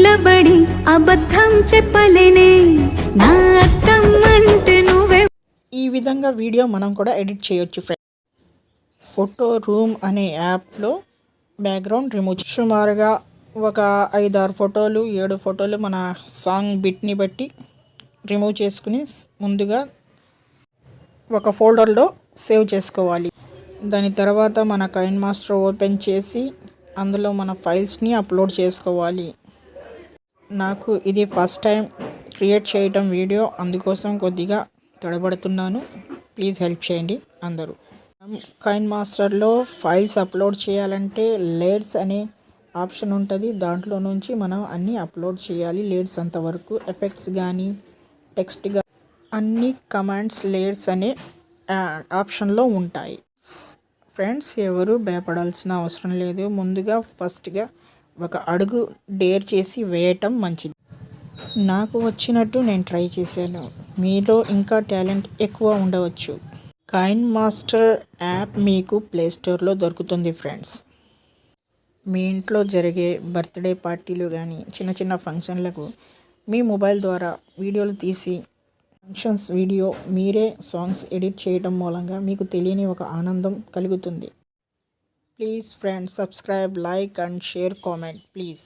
నిలబడి అబద్ధం చెప్పలేనే నా అత్తమ్మంటే నువ్వే. ఈ విధంగా వీడియో మనం కూడా ఎడిట్ చేయొచ్చు ఫ్రెండ్స్. ఫోటో రూమ్ అనే యాప్లో బ్యాక్గ్రౌండ్ రిమూవ్ సుమారుగా ఒక 5-6 ఫోటోలు 7 ఫోటోలు మన సాంగ్ బిట్ని బట్టి రిమూవ్ చేసుకుని ముందుగా ఒక ఫోల్డర్లో సేవ్ చేసుకోవాలి. దాని తర్వాత మన కైన్ మాస్టర్ ఓపెన్ చేసి అందులో మన ఫైల్స్ని అప్లోడ్ చేసుకోవాలి. నాకు ఇది ఫస్ట్ టైం క్రియేట్ చేయటం వీడియో, అందుకోసం కొద్దిగా తడబడుతున్నాను. ప్లీజ్ హెల్ప్ చేయండి అందరూ. కైన్ మాస్టర్లో ఫైల్స్ అప్లోడ్ చేయాలంటే లేయర్స్ అనే ఆప్షన్ ఉంటుంది. దాంట్లో నుంచి మనం అన్నీ అప్లోడ్ చేయాలి. లేయర్స్ అంతవరకు ఎఫెక్ట్స్ కానీ టెక్స్ట్ కానీ అన్ని కమాండ్స్ లేయర్స్ అనే ఆప్షన్లో ఉంటాయి. ఫ్రెండ్స్, ఎవరు భయపడాల్సిన అవసరం లేదు. ముందుగా ఫస్ట్గా ఒక అడుగు డేర్ చేసి వేయటం మంచిది. నాకు వచ్చినట్టు నేను ట్రై చేశాను. మీలో ఇంకా టాలెంట్ ఎక్కువ ఉండవచ్చు. కైన్ మాస్టర్ యాప్ మీకు ప్లేస్టోర్లో దొరుకుతుంది ఫ్రెండ్స్. మీ ఇంట్లో జరిగే బర్త్డే పార్టీలు కానీ చిన్న చిన్న ఫంక్షన్లకు మీ మొబైల్ ద్వారా వీడియోలు తీసి ఫంక్షన్స్ వీడియో మీరే సాంగ్స్ ఎడిట్ చేయడం మూలంగా మీకు తెలియని ఒక ఆనందం కలుగుతుంది. Please friends, subscribe, like and share, comment please.